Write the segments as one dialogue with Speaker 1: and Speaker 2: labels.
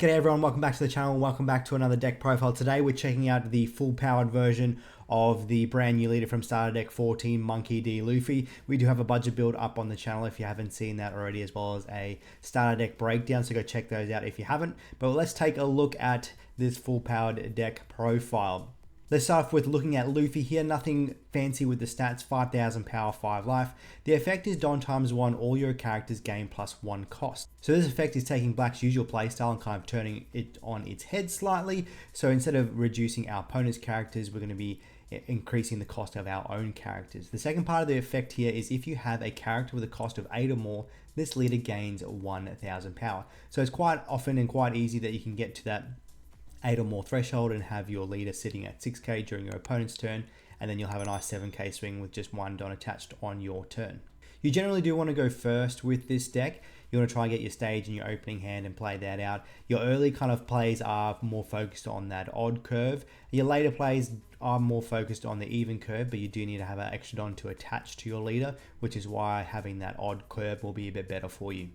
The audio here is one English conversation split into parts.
Speaker 1: G'day everyone, welcome back to the channel, welcome back to another deck profile. Today we're checking out the full powered version of the brand new leader from Starter Deck 14, Monkey D. Luffy. We do have a budget build up on the channel if you haven't seen that already, as well as a starter deck breakdown, so go check those out if you haven't. But let's take a look at this full powered deck profile. Let's start off with looking at Luffy here. Nothing fancy with the stats, 5,000 power, 5 life. The effect is Don times 1, all your characters gain plus 1 cost. So this effect is taking Black's usual playstyle and kind of turning it on its head slightly. So instead of reducing our opponent's characters, we're going to be increasing the cost of our own characters. The second part of the effect here is if you have a character with a cost of 8 or more, this leader gains 1,000 power. So it's quite often and quite easy that you can get to that 8 or more threshold and have your leader sitting at 6k during your opponent's turn, and then you'll have a nice 7k swing with just 1 Don attached on your turn. You generally do want to go first with this deck. You want to try and get your stage in your opening hand and play that out. Your early kind of plays are more focused on that odd curve. Your later plays are more focused on the even curve, but you do need to have an extra Don to attach to your leader, which is why having that odd curve will be a bit better for you.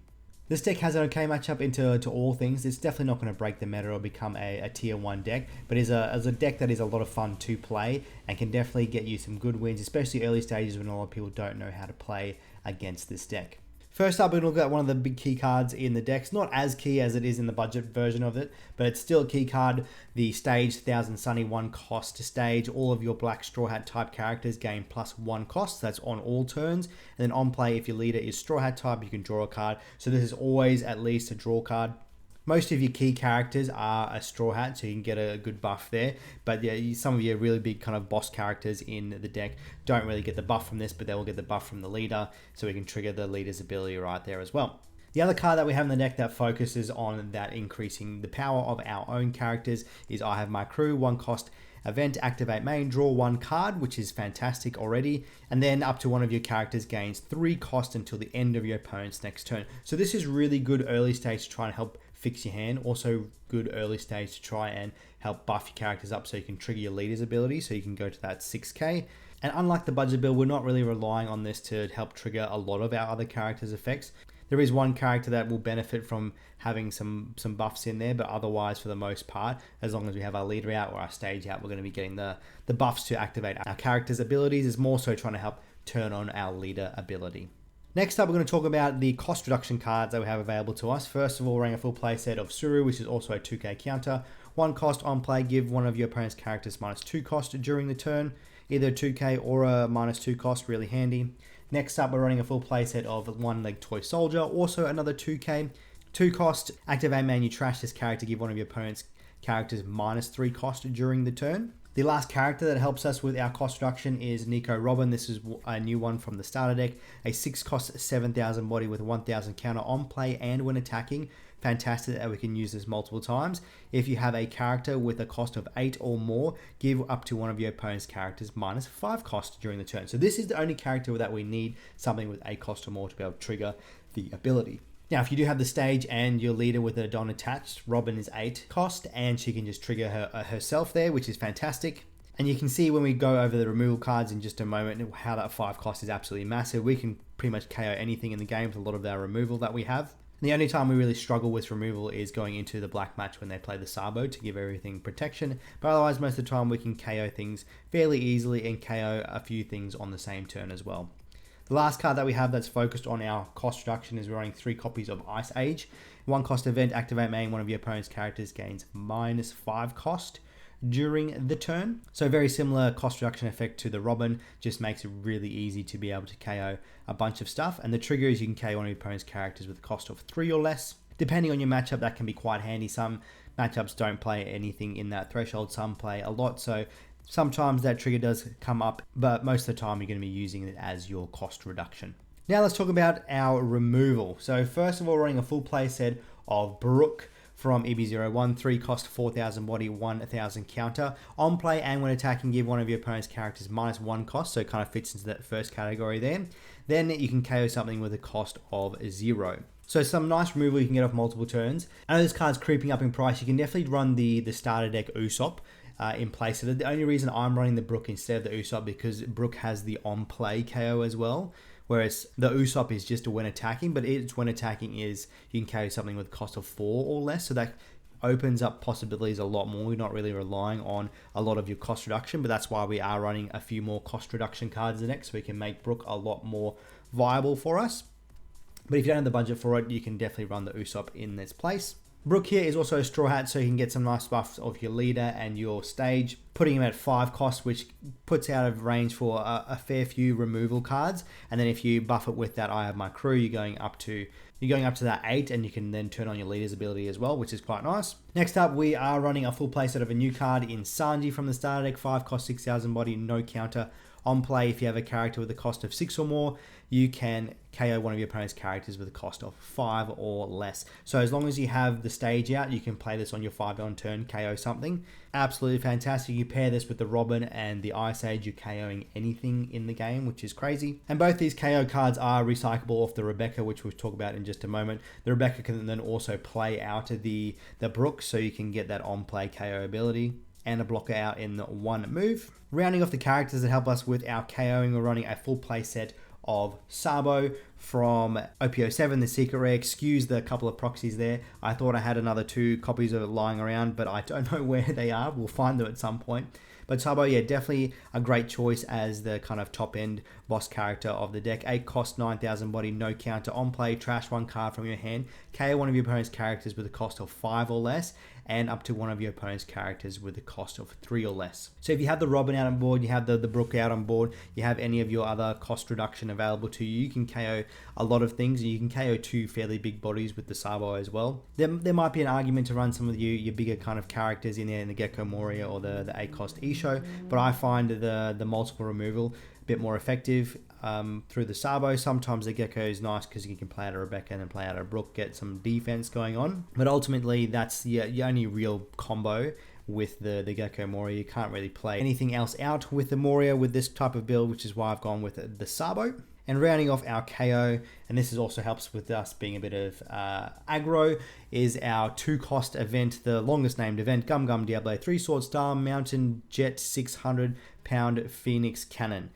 Speaker 1: This deck has an okay matchup into all things. It's definitely not going to break the meta or become a tier 1 deck, but is a deck that is a lot of fun to play and can definitely get you some good wins, especially early stages when a lot of people don't know how to play against this deck. First up, we're going to look at one of the big key cards in the deck. It's not as key as it is in the budget version of it, but it's still a key card. The stage 1000 Sunny 1 cost to stage. All of your black Straw Hat type characters gain plus 1 cost. That's on all turns. And then on play, if your leader is Straw Hat type, you can draw a card. So this is always at least a draw card. Most of your key characters are a Straw Hat, so you can get a good buff there. But yeah, some of your really big kind of boss characters in the deck don't really get the buff from this, but they will get the buff from the leader, so we can trigger the leader's ability right there as well. The other card that we have in the deck that focuses on that increasing the power of our own characters is I Have My Crew, 1 cost event, activate main, draw 1 card, which is fantastic already, and then up to one of your characters gains 3 cost until the end of your opponent's next turn. So this is really good early stage to try and help fix your hand. Also good early stage to try and help buff your characters up so you can trigger your leader's ability, so you can go to that 6k. And unlike the budget build, we're not really relying on this to help trigger a lot of our other characters' effects. There is one character that will benefit from having some buffs in there, but otherwise, for the most part, as long as we have our leader out or our stage out, we're going to be getting the buffs to activate our characters' abilities. It's more so trying to help turn on our leader ability. Next up, we're going to talk about the cost reduction cards that we have available to us. First of all, we're running a full play set of Suru, which is also a 2k counter. 1 cost on play, give one of your opponent's characters minus 2 cost during the turn. Either 2k or a minus 2 cost, really handy. Next up, we're running a full play set of 1 leg Toy Soldier, also another 2k. 2 cost, activate main, you trash this character, give one of your opponent's characters minus 3 cost during the turn. The last character that helps us with our cost reduction is Nico Robin. This is a new one from the starter deck. A 6 cost 7,000 body with 1,000 counter on play and when attacking. Fantastic that we can use this multiple times. If you have a character with a cost of 8 or more, give up to one of your opponent's characters minus 5 cost during the turn. So this is the only character that we need something with 8 cost or more to be able to trigger the ability. Now, if you do have the stage and your leader with a Don attached, Robin is 8 cost, and she can just trigger herself there, which is fantastic. And you can see when we go over the removal cards in just a moment how that 5 cost is absolutely massive. We can pretty much KO anything in the game with a lot of our removal that we have. The only time we really struggle with removal is going into the black match when they play the Sabo to give everything protection. But otherwise, most of the time we can KO things fairly easily and KO a few things on the same turn as well. The last card that we have that's focused on our cost reduction is we're running 3 copies of Ice Age. 1 cost event, activate main, one of your opponent's characters gains minus 5 cost during the turn. So very similar cost reduction effect to the Robin, just makes it really easy to be able to KO a bunch of stuff. And the trigger is you can KO one of your opponent's characters with a cost of 3 or less. Depending on your matchup, that can be quite handy. Some matchups don't play anything in that threshold, some play a lot. So sometimes that trigger does come up, but most of the time you're going to be using it as your cost reduction. Now let's talk about our removal. So first of all, running a full play set of Brook from EB01, 3 cost 4,000 body, 1,000 counter. On play and when attacking, give one of your opponent's characters minus 1 cost, so it kind of fits into that first category there. Then you can KO something with a cost of 0. So some nice removal you can get off multiple turns. I know this card's creeping up in price. You can definitely run the starter deck Usopp in place of it. The only reason I'm running the Brook instead of the Usopp because Brook has the on-play KO as well. Whereas the Usopp is just a when attacking, but it's when attacking is you can KO something with a cost of 4 or less. So that opens up possibilities a lot more. You're not really relying on a lot of your cost reduction, but that's why we are running a few more cost reduction cards in the deck, so we can make Brook a lot more viable for us. But if you don't have the budget for it, you can definitely run the Usopp in this place. Brook here is also a straw hat, so you can get some nice buffs of your leader and your stage, putting him at 5 cost, which puts out of range for a fair few removal cards. And then if you buff it with that I Have My Crew, you're going up to that 8, and you can then turn on your leader's ability as well, which is quite nice. Next up, we are running a full playset of a new card in Sanji from the starter deck, 5 cost, 6,000 body, no counter. On play, if you have a character with a cost of 6 or more, you can KO one of your opponent's characters with a cost of 5 or less. So as long as you have the stage out, you can play this on your 5 on turn, KO something. Absolutely fantastic. You pair this with the Robin and the Ice Age, you're KOing anything in the game, which is crazy. And both these KO cards are recyclable off the Rebecca, which we'll talk about in just a moment. The Rebecca can then also play out the Brook, so you can get that on-play KO ability and a blocker out in one move. Rounding off the characters that help us with our KOing, we're running a full play set of Sabo from OP07, the secret rare. Excuse the couple of proxies there. I thought I had another 2 copies of it lying around, but I don't know where they are. We'll find them at some point. But Sabo, yeah, definitely a great choice as the kind of top end boss character of the deck. 8 cost, 9,000 body, no counter. On play, trash 1 card from your hand. KO one of your opponent's characters with a cost of 5 or less, and up to one of your opponent's characters with a cost of 3 or less. So if you have the Robin out on board, you have the Brook out on board, you have any of your other cost reduction available to you, you can KO a lot of things. You can KO 2 fairly big bodies with the Sabo as well. There might be an argument to run some of your bigger kind of characters in there in the Gecko Moria or the 8 cost Isho, but I find the multiple removal a bit more effective through the Sabo. Sometimes the Gecko is nice because you can play out a Rebecca and then play out a Brook, get some defense going on. But ultimately, that's your only real combo with the Gecko Moria. You can't really play anything else out with the Moria with this type of build, which is why I've gone with the Sabo. And rounding off our KO, and this is also helps with us being a bit of aggro, is our 2 cost event, the longest named event, Gum Gum Diablo 3 Sword Star Mountain Jet 600 pound Phoenix Cannon.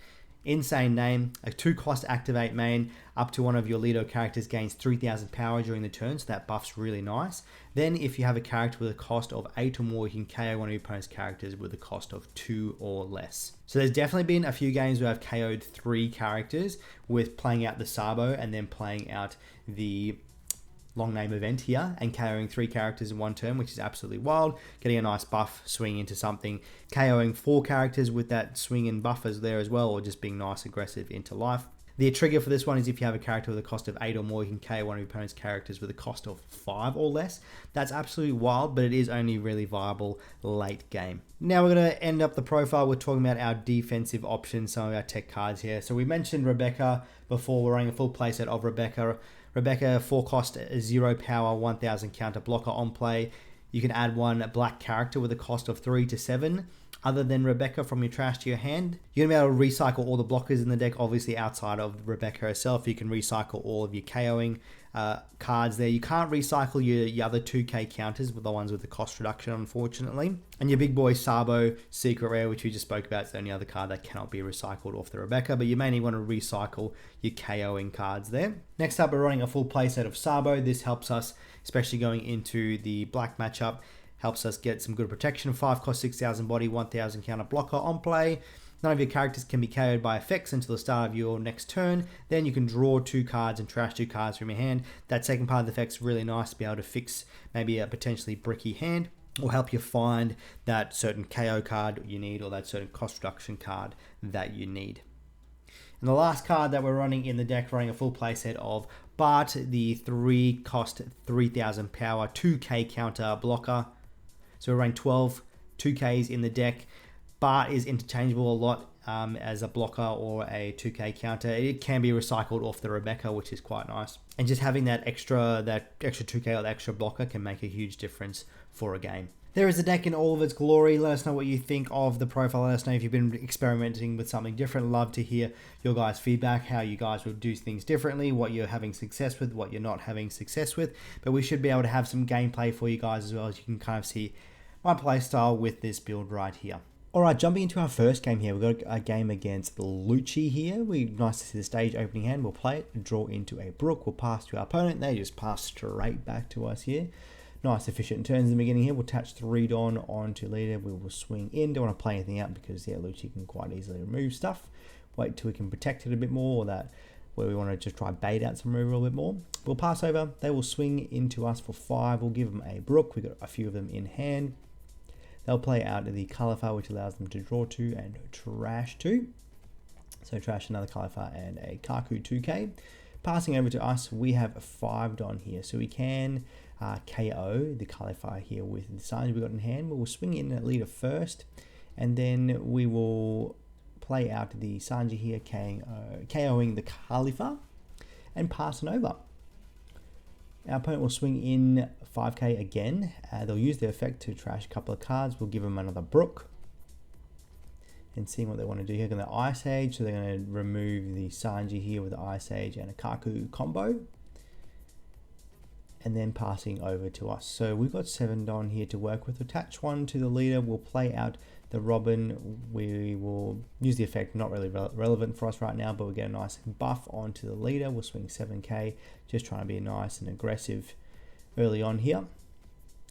Speaker 1: Insane name. A 2 cost activate main, up to one of your leader characters gains 3,000 power during the turn, so that buff's really nice. Then if you have a character with a cost of 8 or more, you can KO one of your opponent's characters with a cost of 2 or less. So there's definitely been a few games where I've KO'd 3 characters with playing out the Sabo and then playing out the long name event here and KOing 3 characters in one turn, which is absolutely wild. Getting a nice buff, swing into something, KOing 4 characters with that swing and buffers there as well, or just being nice aggressive into life. The trigger for this one is if you have a character with a cost of 8 or more, you can KO one of your opponent's characters with a cost of 5 or less. That's absolutely wild, but it is only really viable late game. Now we're going to end up the profile with talking about our defensive options, some of our tech cards here. So we mentioned Rebecca before. We're running a full playset of Rebecca. Rebecca, 4 cost, 0 power, 1,000 counter blocker on play. You can add 1 black character with a cost of 3 to 7. Other than Rebecca from your trash to your hand. You're going to be able to recycle all the blockers in the deck, obviously outside of Rebecca herself. You can recycle all of your KOing cards there. You can't recycle your other 2k counters with the ones with the cost reduction, unfortunately. And your big boy Sabo secret rare, which we just spoke about, is the only other card that cannot be recycled off the Rebecca, but you mainly want to recycle your KOing cards there. Next up, we're running a full playset of Sabo. This helps us, especially going into the black matchup, helps us get some good protection. 5 cost, 6,000 body, 1,000 counter blocker on play. None of your characters can be KO'd by effects until the start of your next turn. Then you can draw 2 cards and trash 2 cards from your hand. That second part of the effect's really nice to be able to fix maybe a potentially bricky hand, or help you find that certain KO card you need or that certain cost reduction card that you need. And the last card that we're running in the deck, running a full playset of Bart, the 3 cost, 3,000 power, 2k counter blocker. So we're running 12 2Ks in the deck. Bart is interchangeable a lot as a blocker or a 2K counter. It can be recycled off the Rebecca, which is quite nice. And just having that extra 2K or the extra blocker can make a huge difference for a game. There is the deck in all of its glory. Let us know what you think of the profile. Let us know if you've been experimenting with something different. Love to hear your guys' feedback, how you guys would do things differently, what you're having success with, what you're not having success with. But we should be able to have some gameplay for you guys as well, as you can kind of see my playstyle with this build right here. Alright, jumping into our first game here. We've got a game against Lucci here. Nice to see the stage opening hand. We'll play it, draw into a Brook. We'll pass to our opponent. They just pass straight back to us here. nice efficient turns in the beginning here. We'll attach 3 Don onto leader. We will swing in. Don't want to play anything out because yeah, Lucci can quite easily remove stuff. Wait till we can protect it a bit more, or that where we want to just try bait out some removal a bit more. We'll pass over. They will swing into us for 5. We'll give them a Brook. We've got a few of them in hand. They'll play out the Caliphar, which allows them to draw 2 and trash 2. So trash another Caliphar and a Kaku 2k. Passing over to us, we have 5 Don here. So we can KO the Caliphar here with the signs we've got in hand. We'll swing in at leader first, and then we will play out the Sanji here, KOing the Caliphar and passing over. Our opponent will swing in 5k again. They'll use their effect to trash a couple of cards. We'll give them another Brook. And seeing what they want to do here, going to Ice Age. So they're going to remove the Sanji here with the Ice Age and a Kaku combo. And then passing over to us. So we've got 7 Don here to work with. Attach 1 to the leader. We'll play out the Robin. We will use the effect, not really relevant for us right now, but we'll get a nice buff onto the leader. We'll swing 7k, just trying to be nice and aggressive early on here.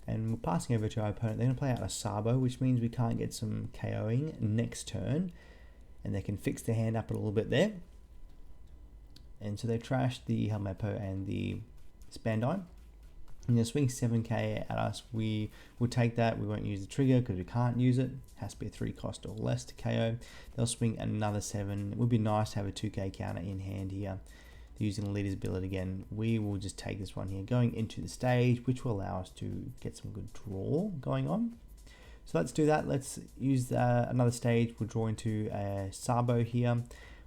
Speaker 1: And we're passing over to our opponent. They're going to play out a Sabo, which means we can't get some KOing next turn. And they can fix their hand up a little bit there. And so they trashed the Helmepo and the Spandine. And they'll swing 7k at us. We will take that. We won't use the trigger because we can't use it. It has to be a 3 cost or less to KO. They'll swing another 7. It would be nice to have a 2k counter in hand here. Using the leader's ability again. We will just take this one here, going into the stage, which will allow us to get some good draw going on. So let's do that. Let's use another stage. We'll draw into a Sabo here.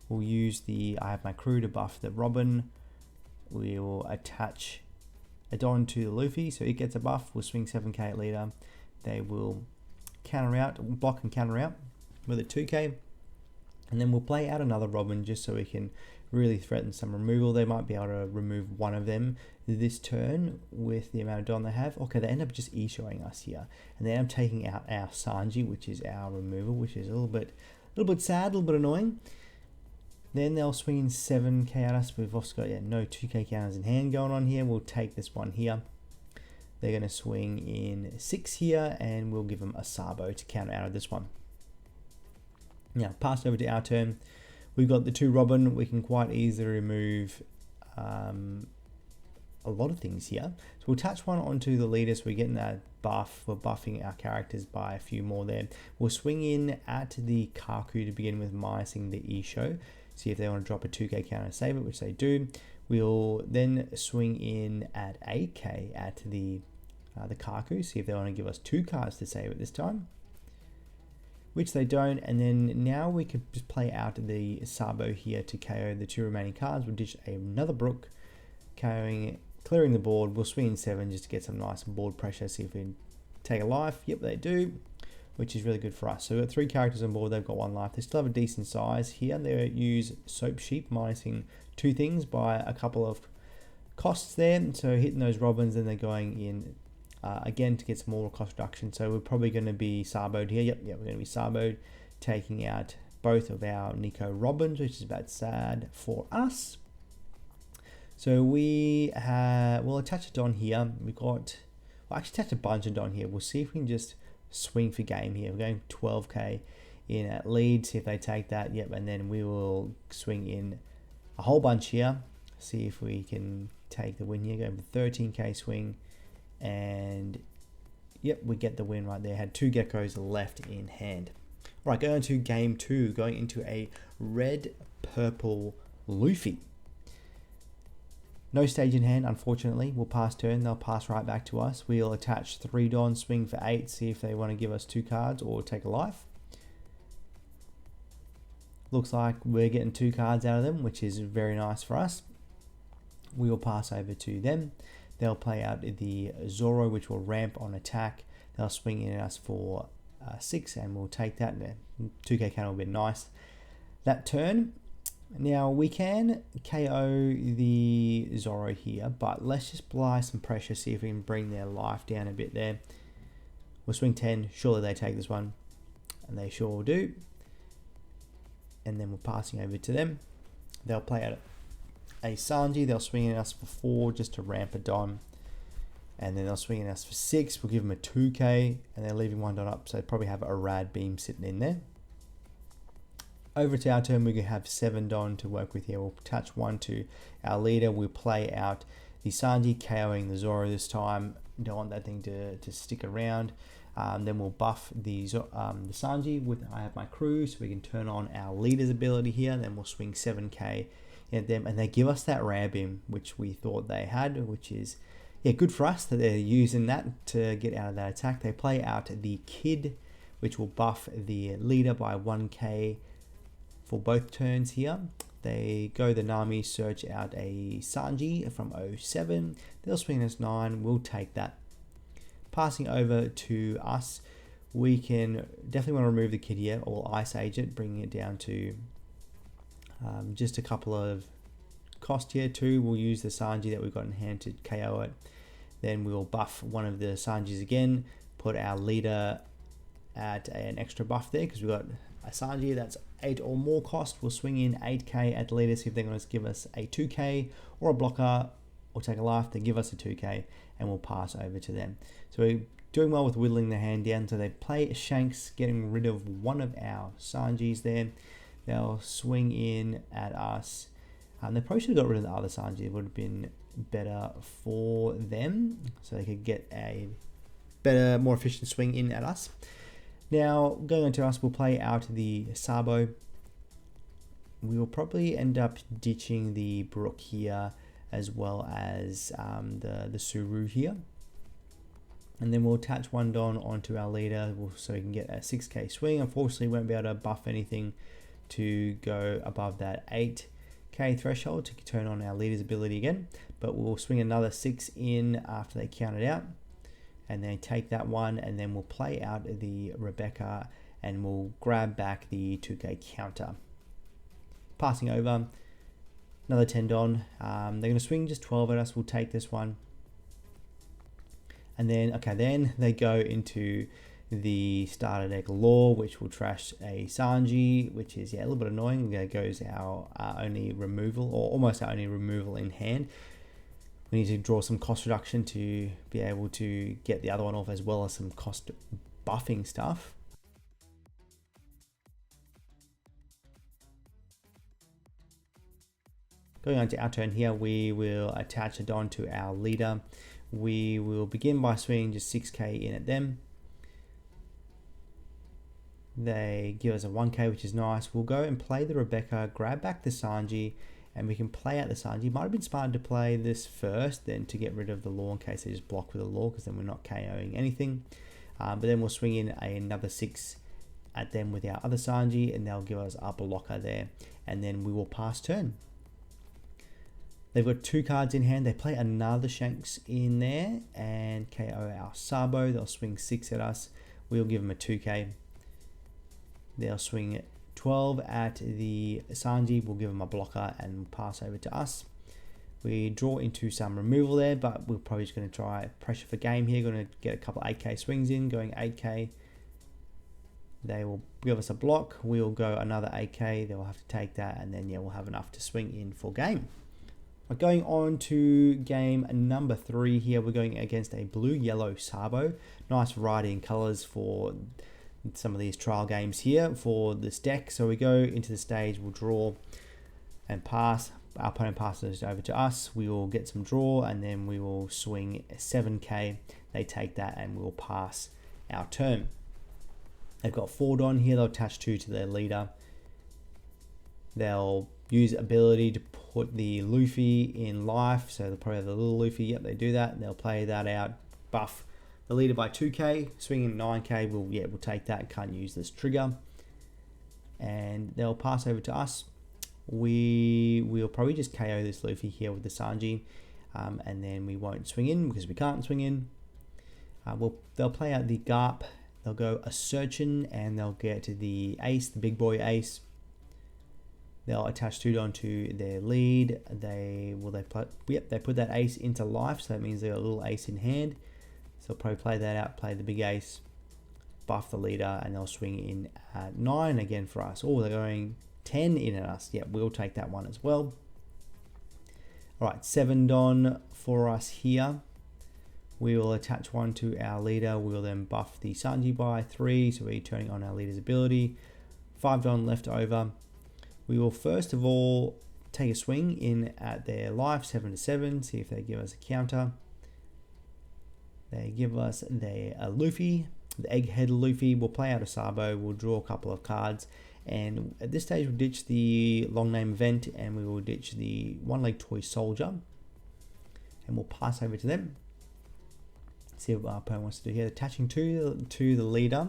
Speaker 1: We'll use the I have my crew to buff the Robin. We will attach a Don to the Luffy, so it gets a buff. We'll swing 7k at leader. They will counter out, block and counter out with a 2k. And then we'll play out another Robin just so we can really threaten some removal. They might be able to remove one of them this turn with the amount of Don they have. Okay, they end up just E-showing us here. And they end up taking out our Sanji, which is our removal, which is a little bit sad, a little bit annoying. Then they'll swing in 7k at us. We've also got no 2k counters in hand going on here. We'll take this one here. They're going to swing in 6 here, and we'll give them a Sabo to counter out of this one. Now, pass over to our turn. We've got the 2 Robin. We can quite easily remove a lot of things here. So we'll attach 1 onto the leader, so we're getting that buff. We're buffing our characters by a few more there. We'll swing in at the Kaku to begin with, minusing the E-show. See if they want to drop a 2k counter and save it, which they do. We'll then swing in at 8k at the Kaku. See if they want to give us 2 cards to save it this time, which they don't. And then now we could just play out the Sabo here to KO the 2 remaining cards. We'll ditch another Brook, clearing the board. We'll swing in 7 just to get some nice board pressure. See if we take a life. Yep, they do, which is really good for us. So we've got 3 characters on board. They've got 1 life. They still have a decent size here. They use Soap Sheep, minusing 2 things by a couple of costs there. So hitting those Robins, and they're going in again to get some more cost reduction. So we're probably going to be Saboed here. Yep, we're going to be Saboed, taking out both of our Nico Robins, which is about sad for us. So we'll attach a Don here. We'll actually attach a bunch of Don here. We'll see if we can just swing for game here. We're going 12k in at lead, see if they take that. Yep, and then we will swing in a whole bunch here, see if we can take the win here. Go for 13k swing, and yep, we get the win right there. Had 2 geckos left in hand. All right, going to game 2, going into a red-purple Luffy. No stage in hand, unfortunately. We'll pass turn. They'll pass right back to us. We'll attach 3 Don, swing for 8, see if they want to give us 2 cards or take a life. Looks like we're getting 2 cards out of them, which is very nice for us. We will pass over to them. They'll play out the Zoro, which will ramp on attack. They'll swing in at us for 6, and we'll take that. 2k counter will be nice that turn. Now we can KO the Zoro here, but let's just apply some pressure, see if we can bring their life down a bit there. We'll swing 10, surely they take this one, and they sure do. And then we're passing over to them. They'll play out a Sanji, they'll swing at us for 4 just to ramp a Don. And then they'll swing in us for 6. We'll give them a 2k, and they're leaving 1 dot up, so they probably have a rad beam sitting in there. Over to our turn, we can have 7 Don to work with here. We'll attach 1 to our leader. We'll play out the Sanji, KOing the Zoro this time. Don't want that thing to stick around. Then we'll buff the Sanji with, I have my crew, so we can turn on our leader's ability here. Then we'll swing 7k at them, and they give us that rad beam, which we thought they had, which is, yeah, good for us that they're using that to get out of that attack. They play out the Kid, which will buff the leader by 1k for both turns here. They go the Nami, search out a Sanji from 07. They'll swing us 9. We'll take that. Passing over to us, we can definitely want to remove the Kid here, or Ice Age it, bringing it down to just a couple of cost here. 2, we'll use the Sanji that we've got in hand to KO it. Then we'll buff one of the Sanjis again, put our leader at an extra buff there because we've got a Sanji that's 8 or more cost. We'll swing in 8k at the leader, see if they're going to give us a 2k or a blocker or take a life. They give us a 2k and we'll pass over to them. So we're doing well with whittling the hand down. So they play Shanks, getting rid of one of our Sanjis there. They'll swing in at us. They probably should have got rid of the other Sanji. It would have been better for them, so they could get a better, more efficient swing in at us. Now, going on to us, we'll play out the Sabo. We will probably end up ditching the Brook here, as well as the Suru here. And then we'll attach 1 Don onto our leader, so we can get a 6k swing. Unfortunately, we won't be able to buff anything to go above that 8k threshold to turn on our leader's ability again. But we'll swing another 6 in after they count it out. And then take that one, and then we'll play out the Rebecca, and we'll grab back the 2k counter. Passing over, another 10 Don. They're going to swing just 12 at us. We'll take this one. And then, okay, then they go into the starter deck Law, which will trash a Sanji, which is, yeah, a little bit annoying. There goes our only removal, or almost our only removal in hand. We need to draw some cost reduction to be able to get the other one off, as well as some cost buffing stuff. Going on to our turn here, we will attach a Don to our leader. We will begin by swinging just 6k in at them. They give us a 1k, which is nice. We'll go and play the Rebecca, grab back the Sanji, and we can play out the Sanji. Might have been smart to play this first, then to get rid of the Law in case they just block with the Law, because then we're not KOing anything. But then we'll swing in another 6 at them with our other Sanji, and they'll give us a blocker there. And then we will pass turn. They've got 2 cards in hand. They play another Shanks in there and KO our Sabo. They'll swing 6 at us. We'll give them a 2k. They'll swing 12 at the Sanji. We'll give them a blocker and pass over to us. We draw into some removal there, but we're probably just going to try pressure for game here. Going to get a couple of 8k swings in, going 8k. They will give us a block. We'll go another 8k. They'll have to take that, and then, yeah, we'll have enough to swing in for game. But going on to game number 3 here, we're going against a blue-yellow Sabo. Nice variety in colors for some of these trial games here for this deck. So we go into the stage, we'll draw and pass. Our opponent passes over to us. We will get some draw, and then we will swing 7k. They take that, and we'll pass our turn. They've got 4 Don here. They'll attach 2 to their leader. They'll use ability to put the Luffy in life, so they'll probably have the little Luffy. Yep, they do that. They'll play that out, buff the leader by 2k, swinging 9k. We'll take that. Can't use this trigger, and they'll pass over to us. We'll probably just KO this Luffy here with the Sanji, and then we won't swing in because we can't swing in. They'll play out the Garp. They'll go a Searchin, and they'll get the Ace, the big boy Ace. They'll attach 2 Don to their lead. They put that Ace into life, so that means they got a little Ace in hand. So they'll probably play that out, play the big Ace, buff the leader, and they'll swing in at 9 again for us. Oh, they're going 10 in at us. Yep, we'll take that one as well. All right, 7 Don for us here. We will attach one to our leader. We will then buff the Sanji by 3, so we're turning on our leader's ability. 5 Don left over. We will first of all take a swing in at their life, 7 to 7, see if they give us a counter. They give us a Luffy, the Egghead Luffy. We'll play out a Sabo, we'll draw a couple of cards, and at this stage we'll ditch the long name event and we will ditch the one-leg toy soldier, and we'll pass over to them. See what our opponent wants to do here. Attaching to the leader,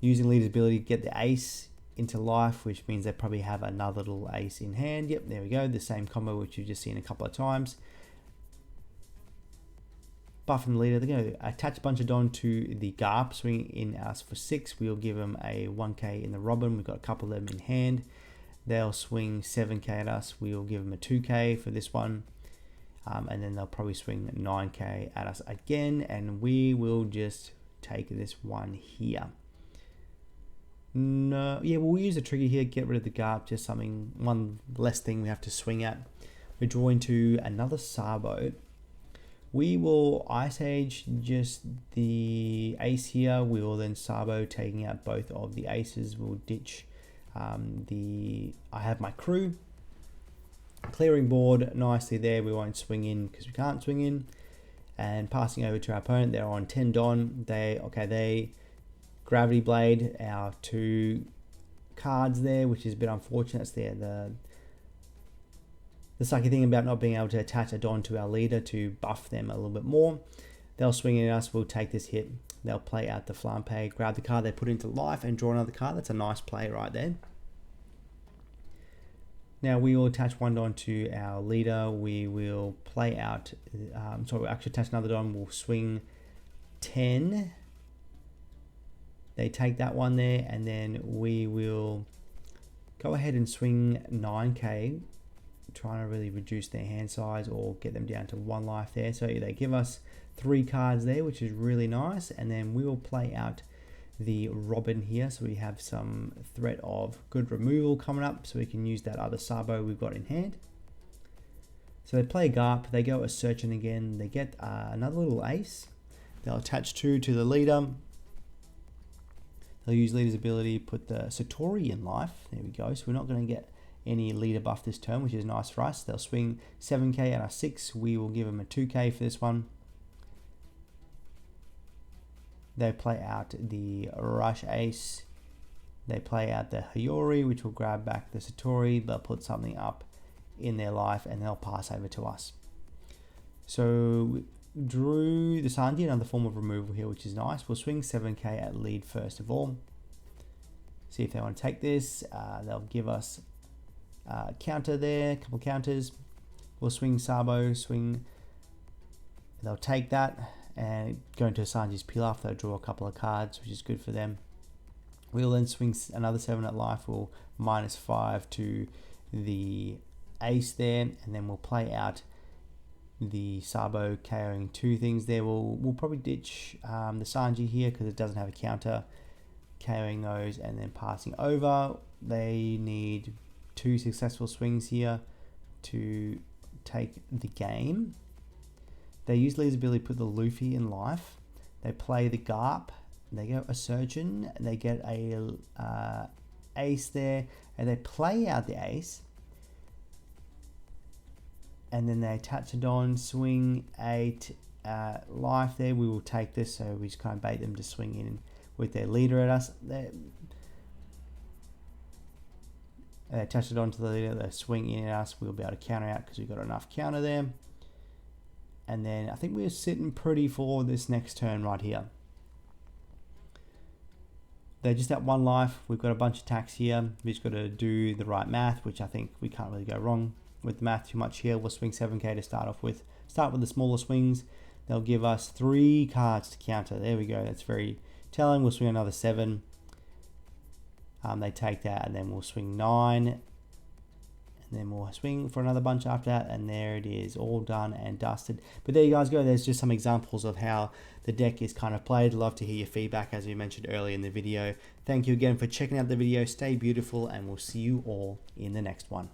Speaker 1: using leader's ability to get the ace into life, which means they probably have another little ace in hand. Yep, there we go, the same combo which you've just seen a couple of times. Buffing the leader, they're going to attach a bunch of Don to the Garp, swing in us for 6. We'll give them a 1k in the Robin. We've got a couple of them in hand. They'll swing 7k at us. We'll give them a 2k for this one. And then they'll probably swing 9k at us again, and we will just take this one here. No, yeah, we'll use a trigger here, get rid of the Garp, just something, one less thing we have to swing at. We draw into another Sabo. We will Ice Age just the ace here. We will then Sabo, taking out both of the aces. We'll ditch I have my crew. Clearing board nicely there. We won't swing in because we can't swing in. And passing over to our opponent, they're on 10 Don. They Gravity Blade, our 2 cards there, which is a bit unfortunate. That's the sucky thing about not being able to attach a Don to our leader to buff them a little bit more. They'll swing in at us, we'll take this hit. They'll play out the Flampe, grab the card they put into life and draw another card. That's a nice play right there. Now we will attach one Don to our leader. We will play out, we'll actually attach another Don. We'll swing 10. They take that one there, and then we will go ahead and swing 9k, trying to really reduce their hand size or get them down to 1 life there. So they give us 3 cards there, which is really nice, and then we will play out the Robin here, so we have some threat of good removal coming up, so we can use that other Sabo we've got in hand. So they play a Garp, they go a Searching again, they get another little ace. They'll attach 2 to the leader. They'll use leader's ability, put the Satori in life. There we go. So we're not going to get any leader buff this turn, which is nice for us. They'll swing 7k at our 6. We will give them a 2k for this one. They play out the Rush Ace. They play out the Hiyori, which will grab back the Satori. They'll put something up in their life and they'll pass over to us. So drew the Sanji, another form of removal here, which is nice. We'll swing 7k at lead first of all. See if they want to take this. They'll give us a counter there, a couple counters. We'll swing Sabo, swing. They'll take that and go into Sanji's Pilaf. They'll draw a couple of cards, which is good for them. We'll then swing another 7 at life. We'll -5 to the ace there, and then we'll play out the Sabo carrying 2 things there. We'll probably ditch the Sanji here because it doesn't have a counter, carrying those and then passing over. They need 2 successful swings here to take the game. They use Lee's ability to put the Luffy in life. They play the Garp. They go a Surgeon. They get a ace there, and they play out the ace. And then they attach a Don, swing 8 life there. We will take this, so we just kind of bait them to swing in with their leader at us. They attach it onto the leader, they swing in at us. We'll be able to counter out because we've got enough counter there. And then I think we're sitting pretty for this next turn right here. They're just at 1 life. We've got a bunch of attacks here. We've just got to do the right math, which I think we can't really go wrong with the math too much here. We'll swing 7k to start off with. Start with the smaller swings. They'll give us 3 cards to counter. There we go. That's very telling. We'll swing another 7. They take that, and then we'll swing 9. And then we'll swing for another bunch after that, and there it is, all done and dusted. But there you guys go. There's just some examples of how the deck is kind of played. Love to hear your feedback, as we mentioned earlier in the video. Thank you again for checking out the video. Stay beautiful, and we'll see you all in the next one.